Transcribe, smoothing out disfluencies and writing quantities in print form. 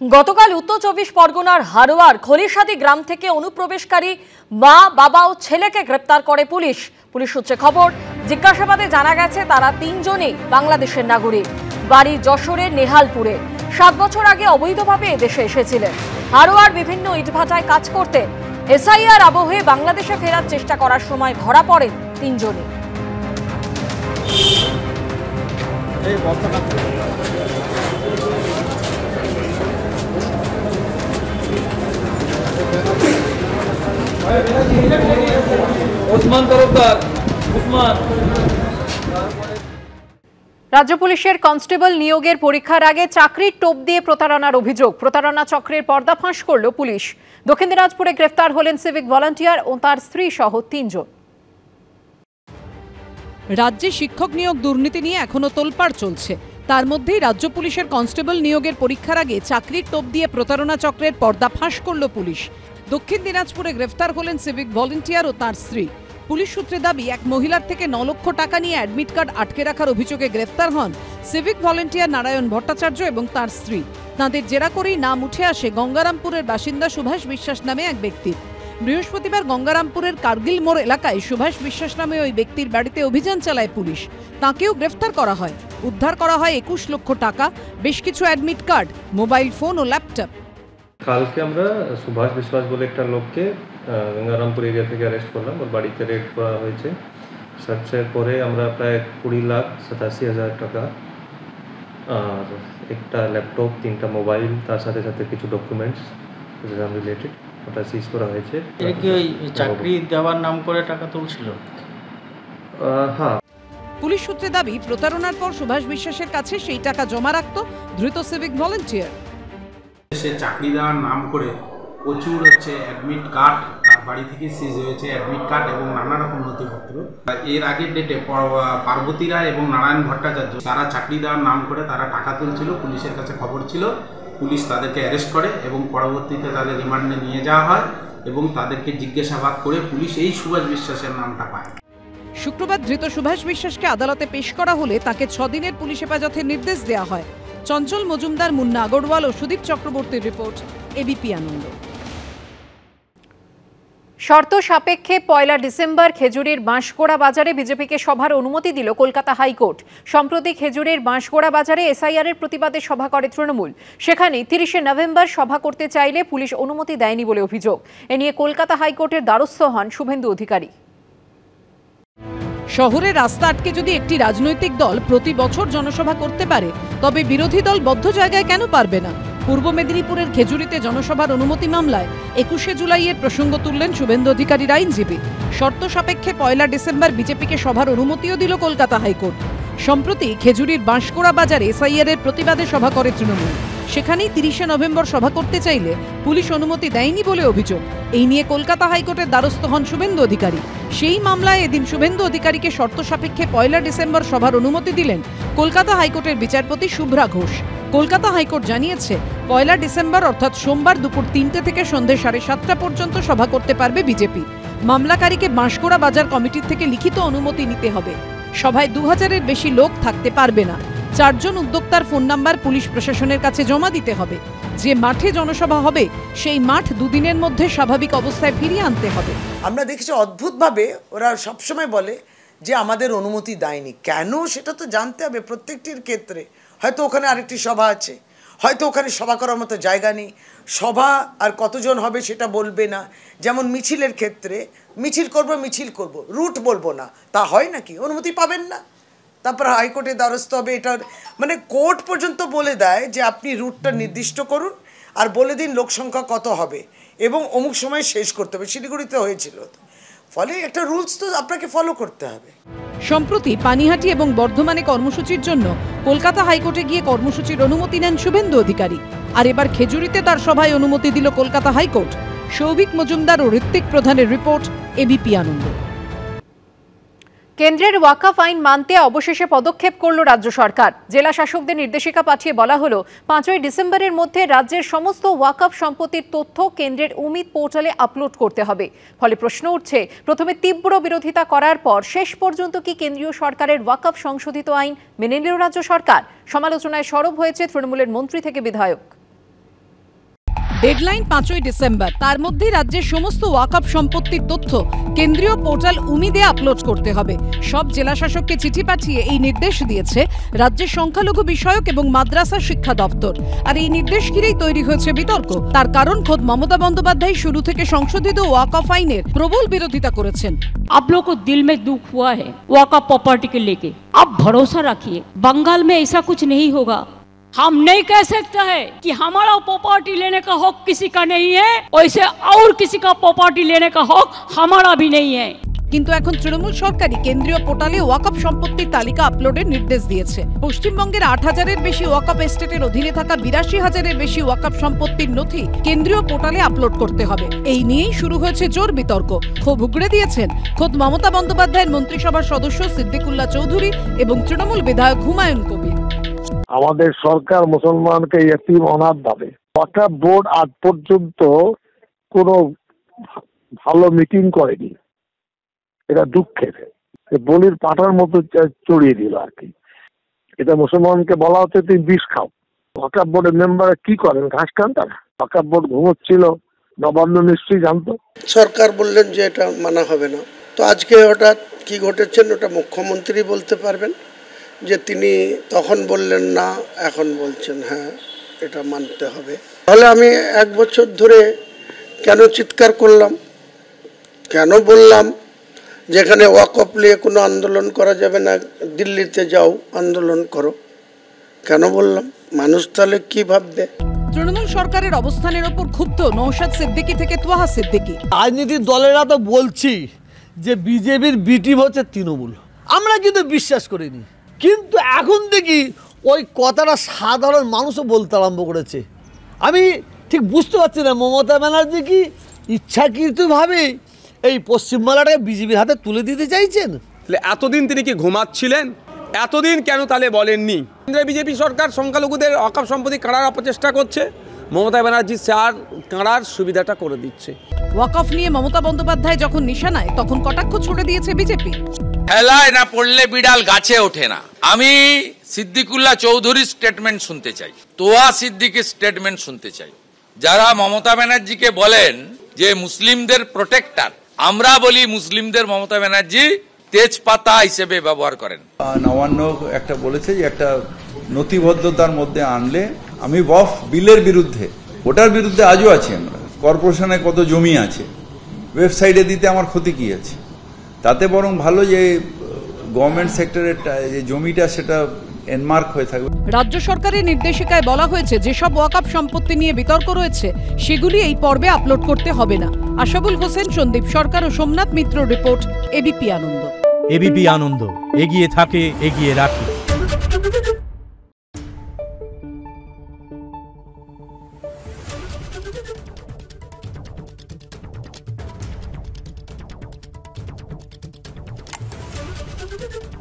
গতকাল উত্তর ২৪ পরগনার হারোয়ার খলিশাদি গ্রাম থেকে অনুপ্রবেশকারী মা, বাবা ও ছেলেকে গ্রেপ্তার করে পুলিশ। পুলিশ সূত্রে খবর, জিজ্ঞাসাবাদে জানা গেছে তারা তিনজনই বাংলাদেশের নাগরিক, বাড়ি যশোরের নেহালপুরে। ৭ বছর আগে অবৈধভাবে দেশে এসেছিলেন। হারোয়ার বিভিন্ন ইটভাটায় কাজ করতে এসআইআর আবহে বাংলাদেশে ফেরার চেষ্টা করার সময় ধরা পড়েন তিনজনই। রাজ্য পুলিশের কনস্টেবল নিয়োগের পরীক্ষার আগে চাকরির টোপ দিয়ে প্রতারণার অভিযোগ। প্রতারণা চক্রের পর্দাফাঁস করল পুলিশ। দক্ষিণ দিনাজপুরে গ্রেফতার হলেন সিভিক ভলান্টিয়ার ও তার স্ত্রী সহ ৩ জন। রাজ্যে শিক্ষক নিয়োগ দুর্নীতি নিয়ে এখনো তোলপাড় চলছে। তার মধ্যেই রাজ্য পুলিশের কনস্টেবল নিয়োগের পরীক্ষার আগে চাকরির টোপ দিয়ে প্রতারণা চক্রের পর্দাফাঁস করল পুলিশ। দক্ষিণ দিনাজপুরে গ্রেফতার হলেন সিভিক ভলান্টিয়ার ও তার স্ত্রী। পুলিশ সূত্রে দাবি, এক মহিলার থেকে ৯ লক্ষ টাকা নিয়ে অ্যাডমিট কার্ড আটকে রাখার অভিযোগে গ্রেফতার হন সিভিক ভলান্টিয়ার নারায়ণ ভট্টাচার্য এবং তার স্ত্রী। তাঁদের জেরা করেই নাম উঠে আসে গঙ্গারামপুরের বাসিন্দা সুভাষ বিশ্বাস নামে এক ব্যক্তির। বৃহস্পতিবার গঙ্গারামপুরের কার্গিল মোড় এলাকায় সুভাষ বিশ্বাস নামে ওই ব্যক্তির বাড়িতে অভিযান চালায় পুলিশ। তাঁকেও গ্রেফতার করা হয়। উদ্ধার করা হয় ২১ লক্ষ টাকা, বেশ কিছু অ্যাডমিট কার্ড, মোবাইল ফোন ও ল্যাপটপ। কালকে আমরা সুভাষ বিশ্বাস বলে একটা লোককে গঙ্গারামপুর এরিয়া থেকে অ্যারেস্ট করলাম। ওর বাড়িতে রেড করা হয়েছে। সার্চের পরে আমরা প্রায় ২০,৮৭,০০০ টাকা আর একটা ল্যাপটপ, ৩টা মোবাইল, তার সাথে সাথে কিছু ডকুমেন্টস এক্সাম রিলেটেড ওটা সিজ করা হয়েছে। চাকরি দেওয়ার নাম করে টাকা তুলছিল। হ্যাঁ, পুলিশ সূত্রে দাবি, প্রতারণার পর সুভাষ বিশ্বাসের কাছে সেই টাকা জমা রাখত ধৃত সিভিক ভলান্টিয়ার। সে চাকরি দেওয়ার নাম করে প্রচুর অ্যাডমিট কার্ড তার বাড়ি থেকে সিজ হয়েছে, অ্যাডমিট কার্ড এবং নানা রকম নথিপত্র। এর আগের ডেটে পার্বতী রায় এবং নারায়ণ ভট্টাচার্য তারা চাকরি দেওয়ার নাম করে তারা টাকা তুলছিল। পুলিশের কাছে খবর ছিল, পুলিশ তাদেরকে অ্যারেস্ট করে এবং পরবর্তীতে তাদের রিমান্ডে নিয়ে যাওয়া হয় এবং তাদেরকে জিজ্ঞাসাবাদ করে পুলিশ এই সুভাষ বিশ্বাসের নামটা পায়। শুক্রবার ধৃত সুভাষ বিশ্বাসকে আদালতে পেশ করা হলে তাকে ৬ দিনের পুলিশ হেফাজতের নির্দেশ দেওয়া হয়। চঞ্চল মজুমদার, মুন্না আগরওয়াল ও সুদীপ চক্রবর্তীর রিপোর্ট, এবিপি আনন্দ। শর্ত সাপেক্ষে ১ ডিসেম্বর খেজুরির বাঁশগোড়া বাজারে বিজেপিকে সভার অনুমতি দিল কলকাতা হাইকোর্ট। সম্প্রতি খেজুরির বাঁশগোড়া বাজারে এসআইআর এর প্রতিবাদে সভা করে তৃণমূল। সেখানে ৩০শে নভেম্বর সভা করতে চাইলে পুলিশ অনুমতি দেয়নি বলে অভিযোগ। এ নিয়ে কলকাতা হাইকোর্টের দ্বারস্থ হন শুভেন্দু অধিকারী। শহরে রাস্তা আটকে যদি একটি রাজনৈতিক দল প্রতি বছর জনসভা করতে পারে, তবে বিরোধী দল বদ্ধ জায়গায় কেন পারবে না? পূর্ব মেদিনীপুরের খেজুরিতে জনসভার অনুমতি মামলায় ২১শে জুলাইয়ের প্রসঙ্গ তুললেন শুভেন্দু অধিকারীর আইনজীবী। শর্ত সাপেক্ষে ১ ডিসেম্বর বিজেপিকে সভার অনুমতিও দিল কলকাতা হাইকোর্ট। সম্প্রতি খেজুরির বাঁশগোড়া বাজারে এসআইআর এর প্রতিবাদে সভা করে তৃণমূল। সেখানেই ৩০শে নভেম্বর সভা করতে চাইলে পুলিশ অনুমতি দেয়নি বলে অভিযোগ। এই নিয়ে কলকাতা হাইকোর্টের দ্বারস্থ হন শুভেন্দু অধিকারী। সেই মামলায় এদিন শুভেন্দু অধিকারীকে শর্ত সাপেক্ষে ১ ডিসেম্বর সভার অনুমতি দিলেন কলকাতা হাইকোর্টের বিচারপতি শুভ্রা ঘোষ। কলকাতা হাইকোর্ট জানিয়েছে, ১ ডিসেম্বর অর্থাৎ সোমবার দুপুর ৩টে থেকে সন্ধ্যে ৭:৩০ পর্যন্ত সভা করতে পারবে বিজেপি। মামলাকারীকে বাঁশগোড়া বাজার কমিটির থেকে লিখিত অনুমতি নিতে হবে। সভায় ২০০০-এর বেশি লোক থাকতে পারবে না। ৪ জন উদ্যোক্তার ফোন নাম্বার পুলিশ প্রশাসনের কাছে জমা দিতে হবে। যে মাঠে জনসভা হবে সেই মাঠ দুদিনের মধ্যে স্বাভাবিক অবস্থায় ফিরিয়ে আনতে হবে। আমরা দেখেছি অদ্ভুতভাবে ওরা সবসময় বলে যে আমাদের অনুমতি দেয়নি। কেন সেটা তো জানতে হবে প্রত্যেকটির ক্ষেত্রে। হয়তো ওখানে আরেকটি সভা আছে, হয়তো ওখানে সভা করার মতো জায়গা নেই, সভা আর কতজন হবে সেটা বলবে না। যেমন মিছিলের ক্ষেত্রে মিছিল করব, রুট বলবো না, তা হয় নাকি? অনুমতি পাবেন না, তারপর হাইকোর্টের দ্বারস্থ হবে। এটা মানে কোর্ট পর্যন্ত বলে দেয় যে আপনি রুটটা নির্দিষ্ট করুন আর বলে দিন লোক সংখ্যা কত হবে এবং অমুক সময় শেষ করতে হবে। শিলিগুড়িতে হয়েছিল। ফলে একটা রুলস তো আপনাকে ফলো করতে হবে। সম্প্রতি পানিহাটি এবং বর্ধমানে কর্মসূচির জন্য কলকাতা হাইকোর্টে গিয়ে কর্মসূচির অনুমতি নেন শুভেন্দু অধিকারী। আর এবার খেজুরিতে তার সভায় অনুমতি দিল কলকাতা হাইকোর্ট। সৌভিক মজুমদার ও ঋত্বিক প্রধানের রিপোর্ট, এবিপি আনন্দ। কেন্দ্রের ওয়াকফ আইন মানতে অবশেষে পদক্ষেপ করল রাজ্য সরকার। জেলা শাসকদের নির্দেশিকা পাঠিয়ে বলা হলো, ৫ই ডিসেম্বরের মধ্যে রাজ্যের সমস্ত ওয়াকফ সম্পত্তির তথ্য কেন্দ্রের উমিদ পোর্টালে আপলোড করতে হবে। ফলে প্রশ্ন উঠছে, প্রথমে তীব্র বিরোধিতা করার পর শেষ পর্যন্ত কি কেন্দ্রীয় সরকারের ওয়াকফ সংশোধিত আইন মেনে নিল রাজ্য সরকার? সমালোচনায় সরব হয়েছে তৃণমূলের মন্ত্রী থেকে বিধায়ক। ডেডলাইন 5ই ডিসেম্বর। তার মধ্যেই রাজ্যের সমস্ত ওয়াকফ সম্পত্তির তথ্য কেন্দ্রীয় পোর্টাল উমিদে আপলোড করতে হবে। সব জেলা শাসককে চিঠি পাঠিয়ে এই নির্দেশ দিয়েছে রাজ্যের সংখ্যালঘু বিষয়ক এবং মাদ্রাসা শিক্ষা দপ্তর। আর এই নির্দেশ ঘিরেই তৈরি হয়েছে বিতর্ক। তার কারণ খোদ মমতা বন্দ্যোপাধ্যায় শুরু থেকে সংশোধিত ওয়াকফ আইনের প্রবল বিরোধিতা করেছেন। आप लोग को दिल में दुख हुआ है वक़्फ़ प्रॉपर्टी के लेके, आप भरोसा रखिए बंगाल में ऐसा कुछ नहीं होगा। हम नहीं कह सकते हैं कि हमारा प्रॉपर्टी लेने का हक किसी का नहीं है, वैसे और किसी का प्रॉपर्टी लेने का हक हमारा भी नहीं है। কিন্তু এখন তৃণমূল সরকারই কেন্দ্রীয় পোর্টালে ওয়াকফ সম্পত্তির তালিকা আপলোডের নির্দেশ দিয়েছে। পশ্চিমবঙ্গের 8,000-এর বেশি ওয়াকফ এস্টেটের অধীনে থাকা 82,000-এর বেশি ওয়াকফ সম্পত্তির নথি কেন্দ্রীয় পোর্টালে আপলোড করতে হবে। এই নিয়েই শুরু হয়েছে জোর বিতর্ক। ক্ষোভ উগড়ে দিয়েছেন খোদ মমতা বন্দ্যোপাধ্যায়ের মন্ত্রিসভার সদস্য সিদ্দিকুল্লাহ চৌধুরী এবং তৃণমূল বিধায়ক হুমায়ুন কবির। আমাদের সরকার মুসলমানকে ইতিম অনাথ ভাবে। ওয়াকফ বোর্ড আজ পর্যন্ত কোনো ভালো মিটিং করেনি, এটা দুঃখের। বলির পাটার মতো চড়িয়ে দিল আর কি। এটা মুসলমানকে বলা হচ্ছে তুমি বিষ খাও। ওয়াকফ বোর্ডের মেম্বার কি করেন? ঘাস খান তারা। ওয়াকফ বোর্ড ঘুমোচ্ছিল, নবান্ন নিশ্চয়ই জানতো। সরকার বললেন যে এটা মানা হবে না, তো আজকে হঠাৎ কি ঘটেছেন ওটা মুখ্যমন্ত্রী বলতে পারবেন, যে তিনি তখন বললেন না, এখন বলছেন হ্যাঁ এটা মানতে হবে। তাহলে আমি 1 বছর ধরে কেন চিৎকার করলাম, কেন বললাম যেখানে ওয়াকফ নিয়ে কোনো আন্দোলন করা যাবে না, দিল্লিতে যাও আন্দোলন করো, কেন বললাম? মানুষ তাহলে কি ভাববে? তৃণমূল সরকারের অবস্থানের ওপর ক্ষুব্ধ নওশাদ সিদ্দিকী থেকে তোহা সিদ্দিকী। রাজনীতির দলেরা তো বলছি যে বিজেপির বি টিম হচ্ছে তৃণমূল, আমরা কিন্তু বিশ্বাস করিনি, কিন্তু এখন দেখি ওই কথাটা সাধারণ মানুষও বলতে আরম্ভ করেছে। আমি ঠিক বুঝতে পারছি না মমতা ব্যানার্জি কি ইচ্ছাকৃতভাবে এই পশ্চিমবাংলাটাকে বিজেপির হাতে তুলে দিতে চাইছেন? এতদিন তিনি কি ঘুমাচ্ছিলেন? এতদিন কেন তাহলে বলেননি? কেন্দ্রের বিজেপি সরকার সংখ্যালঘুদের ওয়াকফ সম্পত্তি কাড়ার অপচেষ্টা করছে, মমতা ব্যানার্জি স্যার কাড়ার সুবিধাটা করে দিচ্ছে। ওয়াকফ নিয়ে মমতা বন্দ্যোপাধ্যায় যখন নিশানায়, তখন কটাক্ষ ছুড়ে দিয়েছে বিজেপি। হেলায় না পড়লে বিড়াল গাছে ওঠে না। আমি সিদ্দিকুল্লাহ চৌধুরীর স্টেটমেন্ট শুনতে চাই, তোয়া সিদ্দিকের স্টেটমেন্ট শুনতে চাই, যারা মমতা ব্যানার্জিকে বলেন যে মুসলিমদের প্রোটেক্টর। আমরা বলি মুসলিমদের মমতা ব্যানার্জি তেজপাতা হিসেবে ব্যবহার করেন। নবান্ন একটা বলেছে যে একটা নথিবদ্ধতার মধ্যে আনলে, আমি ওয়াকফ বিলের বিরুদ্ধে, ওটার বিরুদ্ধে আজও আছি আমরা। কর্পোরেশনে কত জমি আছে, ওয়েবসাইটে দিতে আমার ক্ষতি কি আছে? তাতে বরং ভালো যে গভর্নমেন্ট সেক্টরের যে জমিটা সেটা এনমার্ক হয়ে থাকবে। রাজ্য সরকারের নির্দেশিকায় বলা হয়েছে যেসব ওয়াকফ সম্পত্তি নিয়ে বিতর্ক রয়েছে সেগুলি এই পর্বে আপলোড করতে হবে না। আশাবুল হোসেন, সন্দীপ সরকার ও সোমনাথ মিত্র রিপোর্ট, এবিপি আনন্দ। এবিপি আনন্দ, এগিয়ে থাকে, এগিয়ে রাখে। Thank you.